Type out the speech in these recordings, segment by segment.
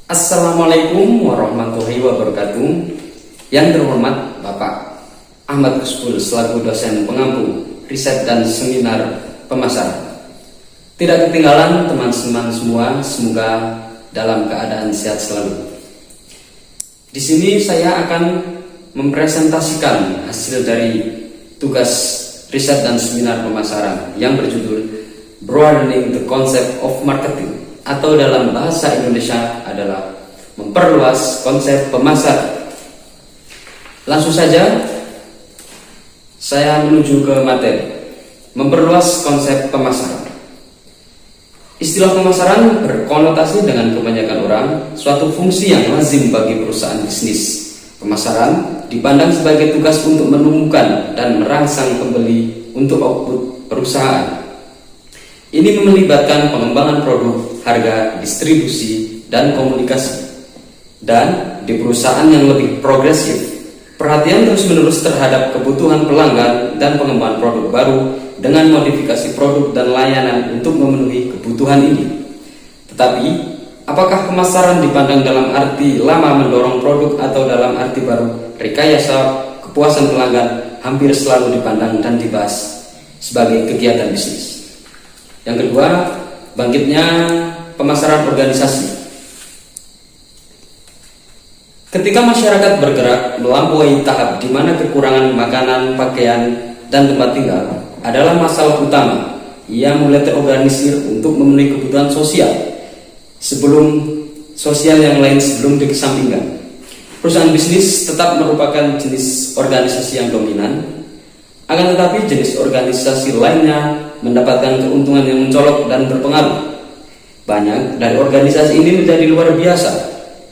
Assalamualaikum warahmatullahi wabarakatuh. Yang terhormat Bapak Ahmad Kusbul selaku dosen pengampu riset dan seminar pemasaran. Tidak ketinggalan teman-teman semua, semoga dalam keadaan sehat selalu. Di sini saya akan mempresentasikan hasil dari tugas riset dan seminar pemasaran yang berjudul Broadening the Concept of Marketing, atau dalam bahasa Indonesia adalah memperluas konsep pemasaran. Langsung saja saya menuju ke materi. Memperluas konsep pemasaran. Istilah pemasaran berkonotasi dengan kebanyakan orang suatu fungsi yang lazim bagi perusahaan bisnis. Pemasaran dipandang sebagai tugas untuk menemukan dan merangsang pembeli untuk output perusahaan. Ini melibatkan pengembangan produk, harga, distribusi, dan komunikasi. Dan di perusahaan yang lebih progresif, perhatian terus-menerus terhadap kebutuhan pelanggan dan pengembangan produk baru dengan modifikasi produk dan layanan untuk memenuhi kebutuhan ini. Tetapi, apakah pemasaran dipandang dalam arti lama mendorong produk atau dalam arti baru rekayasa kepuasan pelanggan hampir selalu dipandang dan dibahas sebagai kegiatan bisnis. Yang kedua, bangkitnya pemasaran organisasi. Ketika masyarakat bergerak melampaui tahap di mana kekurangan makanan, pakaian, dan tempat tinggal adalah masalah utama, ia mulai terorganisir untuk memenuhi kebutuhan sosial yang lain sebelum dikesampingkan. Perusahaan bisnis tetap merupakan jenis organisasi yang dominan, akan tetapi jenis organisasi lainnya mendapatkan keuntungan yang mencolok dan berpengaruh. Banyak dari organisasi ini menjadi luar biasa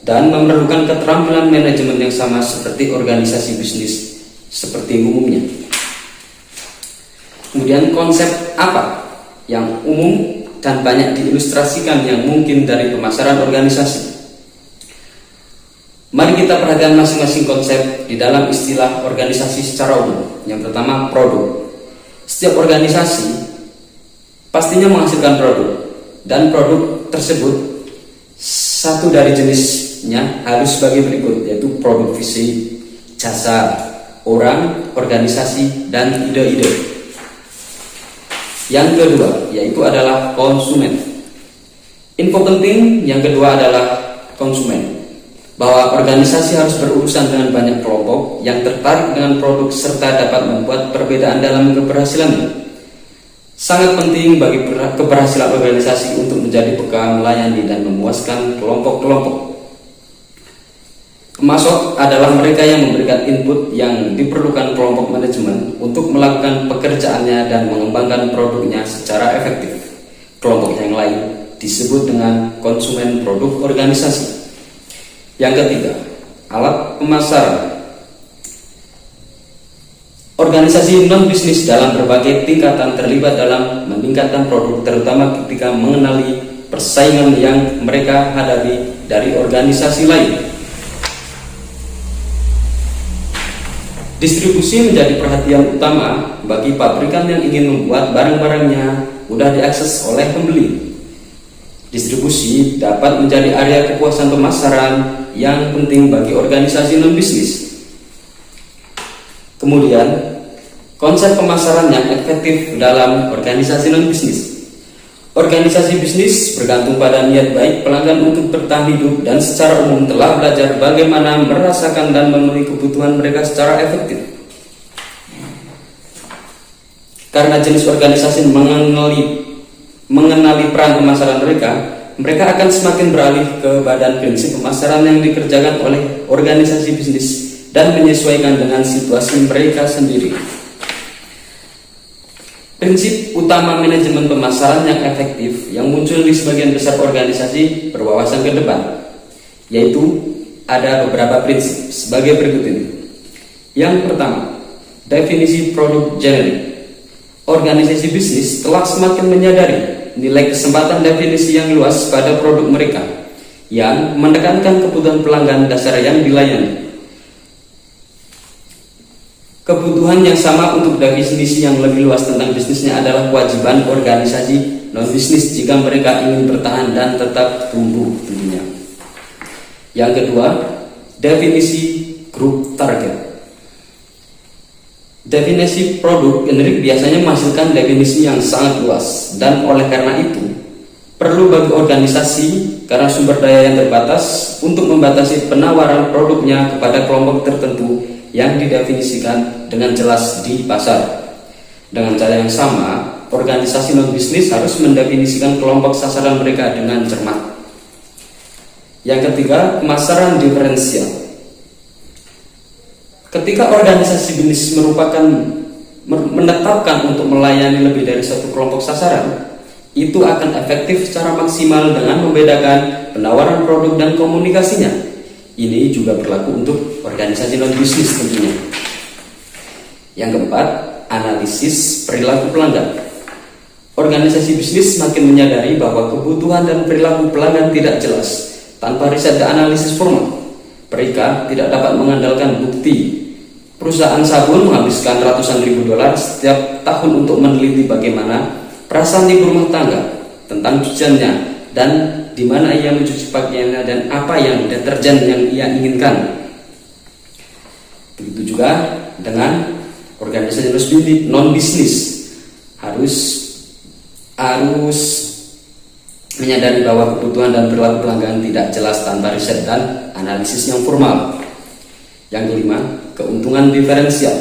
dan memerlukan keterampilan manajemen yang sama seperti organisasi bisnis seperti umumnya. Kemudian konsep apa yang umum dan banyak diilustrasikan yang mungkin dari pemasaran organisasi? Mari kita perhatikan masing-masing konsep di dalam istilah organisasi secara umum. Yang pertama, produk. Setiap organisasi pastinya menghasilkan produk, dan produk tersebut satu dari jenisnya harus sebagai berikut, yaitu produk fisik, jasa, orang, organisasi, dan ide-ide. Yang kedua yaitu adalah konsumen. Info penting yang kedua adalah konsumen, bahwa organisasi harus berurusan dengan banyak kelompok yang tertarik dengan produk serta dapat membuat perbedaan dalam keberhasilannya. Sangat penting bagi keberhasilan organisasi untuk menjadi peka, melayani, dan memuaskan kelompok-kelompok. Pemasok adalah mereka yang memberikan input yang diperlukan kelompok manajemen untuk melakukan pekerjaannya dan mengembangkan produknya secara efektif. Kelompok yang lain disebut dengan konsumen produk organisasi. Yang ketiga, alat pemasaran. Organisasi non-bisnis dalam berbagai tingkatan terlibat dalam meningkatkan produk, terutama ketika mengenali persaingan yang mereka hadapi dari organisasi lain. Distribusi menjadi perhatian utama bagi pabrikan yang ingin membuat barang-barangnya mudah diakses oleh pembeli. Distribusi dapat menjadi area kepuasan pemasaran yang penting bagi organisasi non-bisnis. Kemudian, konsep pemasaran yang efektif dalam organisasi non-bisnis. Organisasi bisnis bergantung pada niat baik pelanggan untuk bertahan hidup dan secara umum telah belajar bagaimana merasakan dan memenuhi kebutuhan mereka secara efektif. Karena jenis organisasi mengenali peran pemasaran mereka akan semakin beralih ke badan prinsip pemasaran yang dikerjakan oleh organisasi bisnis dan menyesuaikan dengan situasi mereka sendiri. Prinsip utama manajemen pemasaran yang efektif yang muncul di sebagian besar organisasi berwawasan ke depan, yaitu ada beberapa prinsip sebagai berikut ini. Yang pertama, definisi produk generik. Organisasi bisnis telah semakin menyadari nilai kesempatan definisi yang luas pada produk mereka yang menekankan kebutuhan pelanggan dasar yang dilayani. Kebutuhan yang sama untuk definisi yang lebih luas tentang bisnisnya adalah kewajiban organisasi non-bisnis jika mereka ingin bertahan dan tetap tumbuh tentunya. Yang kedua, definisi grup target. Definisi produk generik biasanya menghasilkan definisi yang sangat luas, dan oleh karena itu perlu bagi organisasi karena sumber daya yang terbatas untuk membatasi penawaran produknya kepada kelompok tertentu yang didefinisikan dengan jelas di pasar. Dengan cara yang sama, organisasi non-bisnis harus mendefinisikan kelompok sasaran mereka dengan cermat. Yang ketiga, pemasaran diferensial. Ketika organisasi bisnis menetapkan untuk melayani lebih dari satu kelompok sasaran, itu akan efektif secara maksimal dengan membedakan penawaran produk dan komunikasinya. Ini juga berlaku untuk organisasi non-bisnis tentunya. Yang keempat, analisis perilaku pelanggan. Organisasi bisnis semakin menyadari bahwa kebutuhan dan perilaku pelanggan tidak jelas tanpa riset dan analisis formal. Mereka tidak dapat mengandalkan bukti. Perusahaan sabun menghabiskan ratusan ribu dolar setiap tahun untuk meneliti bagaimana perasaan ibu rumah tangga tentang cuciannya dan di mana ia mencuci pakaiannya dan apa yang deterjen yang ia inginkan. Begitu juga dengan organisasi non-bisnis harus menyadari bahwa kebutuhan dan perilaku pelanggan tidak jelas tanpa riset dan analisis yang formal. Yang kelima, keuntungan diferensial.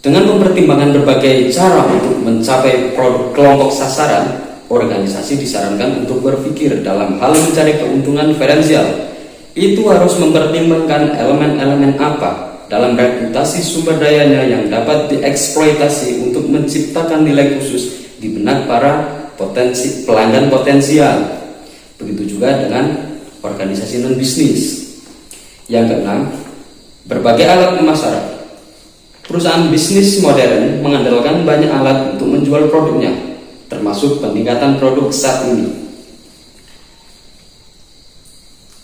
Dengan mempertimbangkan berbagai cara untuk mencapai produk kelompok sasaran, organisasi disarankan untuk berpikir dalam hal mencari keuntungan diferensial. Itu harus mempertimbangkan elemen-elemen apa dalam reputasi sumber dayanya yang dapat dieksploitasi untuk menciptakan nilai khusus di benak para pelanggan potensial. Begitu juga dengan organisasi non-bisnis. Yang keenam, berbagai alat pemasaran. Perusahaan bisnis modern mengandalkan banyak alat untuk menjual produknya, termasuk peningkatan produk saat ini.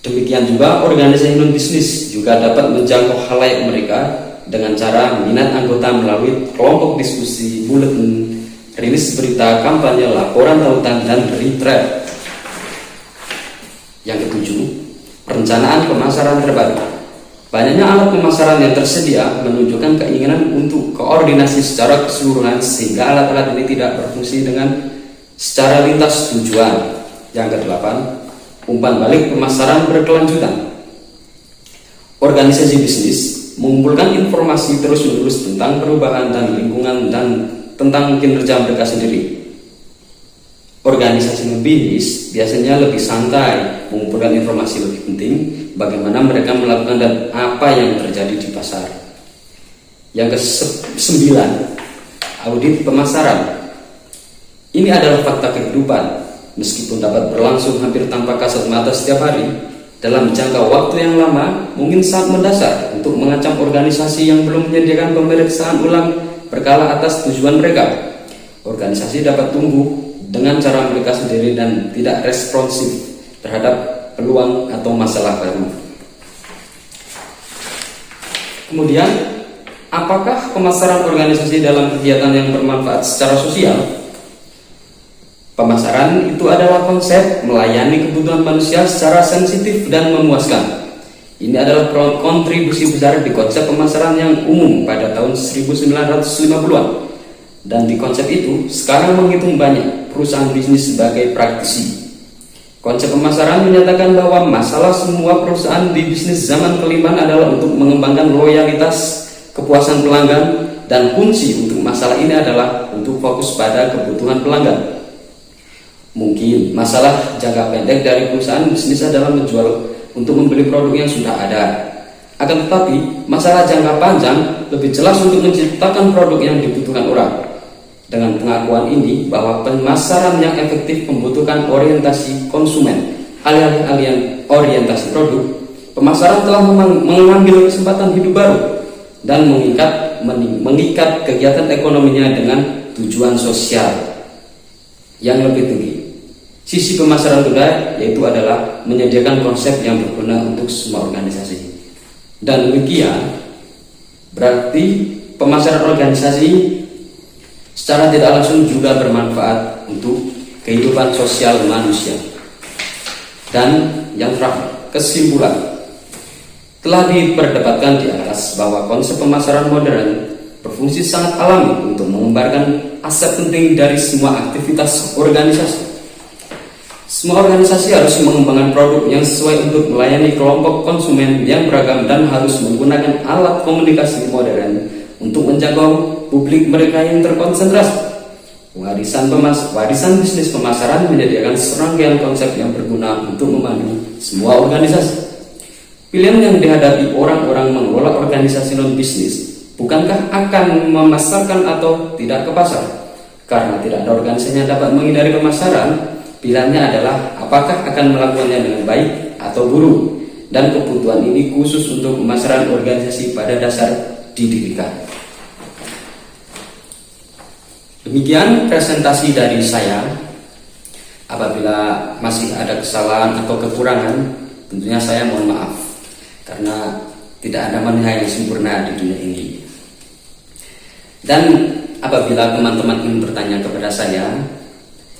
Demikian juga organisasi non-bisnis juga dapat menjangkau khalayak mereka dengan cara minat anggota melalui kelompok diskusi, buletin, rilis berita, kampanye, laporan tautan, dan retreat. Yang ketujuh, perencanaan pemasaran terbaru. Banyaknya alat pemasaran yang tersedia menunjukkan keinginan untuk koordinasi secara keseluruhan sehingga alat-alat ini tidak berfungsi dengan secara lintas tujuan. Yang kedelapan, umpan balik pemasaran berkelanjutan. Organisasi bisnis mengumpulkan informasi terus-menerus tentang perubahan dan lingkungan dan tentang kinerja mereka sendiri. Organisasi bisnis biasanya lebih santai, mengumpulkan informasi lebih penting, bagaimana mereka melakukan dan apa yang terjadi di pasar. Yang ke-9, audit pemasaran. Ini adalah fakta kehidupan, meskipun dapat berlangsung hampir tanpa kasat mata setiap hari, dalam jangka waktu yang lama mungkin sangat mendasar untuk mengancam organisasi yang belum menyediakan pemeriksaan ulang berkala atas tujuan mereka. Organisasi dapat tumbuh dengan cara mereka sendiri dan tidak responsif terhadap peluang atau masalah baru. Kemudian, apakah pemasaran organisasi dalam kegiatan yang bermanfaat secara sosial? Pemasaran itu adalah konsep melayani kebutuhan manusia secara sensitif dan memuaskan. Ini adalah kontribusi besar di konsep pemasaran yang umum pada tahun 1950-an. Dan di konsep itu, sekarang menghitung banyak perusahaan bisnis sebagai praktisi. Konsep pemasaran menyatakan bahwa masalah semua perusahaan di bisnis zaman kelima adalah untuk mengembangkan loyalitas, kepuasan pelanggan, dan kunci untuk masalah ini adalah untuk fokus pada kebutuhan pelanggan. Mungkin masalah jangka pendek dari perusahaan bisnis adalah menjual untuk membeli produk yang sudah ada. Akan tetapi, masalah jangka panjang lebih jelas untuk menciptakan produk yang dibutuhkan orang. Dengan pengakuan ini bahwa pemasaran yang efektif membutuhkan orientasi konsumen, alih-alih orientasi produk, pemasaran telah mengambil kesempatan hidup baru dan mengikat kegiatan ekonominya dengan tujuan sosial yang lebih tinggi. Sisi pemasaran kedua yaitu adalah menyediakan konsep yang berguna untuk semua organisasi. Dan demikian berarti pemasaran organisasi secara tidak langsung juga bermanfaat untuk kehidupan sosial manusia. Dan yang terakhir, kesimpulan. Telah diperdebatkan di atas bahwa konsep pemasaran modern berfungsi sangat alami untuk mengembangkan aset penting dari semua aktivitas organisasi. Semua organisasi harus mengembangkan produk yang sesuai untuk melayani kelompok konsumen yang beragam dan harus menggunakan alat komunikasi modern untuk menjangkau publik mereka yang terkonsentrasi. Warisan bisnis pemasaran menyediakan serangkaian konsep yang berguna untuk memandu semua organisasi. Pilihan yang dihadapi orang-orang mengelola organisasi non-bisnis, bukankah akan memasarkan atau tidak ke pasar? Karena tidak ada organisasi yang dapat menghindari pemasaran, pilihannya adalah apakah akan melakukannya dengan baik atau buruk. Dan kebutuhan ini khusus untuk pemasaran organisasi pada dasar didirikan. Demikian presentasi dari saya. Apabila masih ada kesalahan atau kekurangan, tentunya saya mohon maaf, karena tidak ada manusia yang sempurna di dunia ini. Dan apabila teman-teman ingin bertanya kepada saya,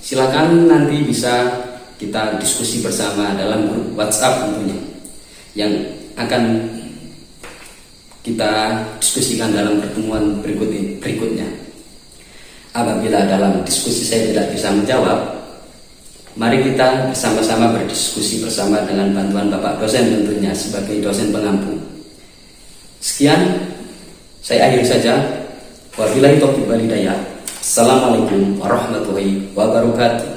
silakan nanti bisa kita diskusi bersama dalam grup WhatsApp tentunya, yang akan kita diskusikan dalam pertemuan berikutnya. Apabila dalam diskusi saya tidak bisa menjawab, mari kita bersama-sama berdiskusi bersama dengan bantuan Bapak dosen tentunya sebagai dosen pengampu. Sekian, saya akhiri saja. Wabillahi taufiq wal hidayah. Assalamualaikum warahmatullahi wabarakatuh.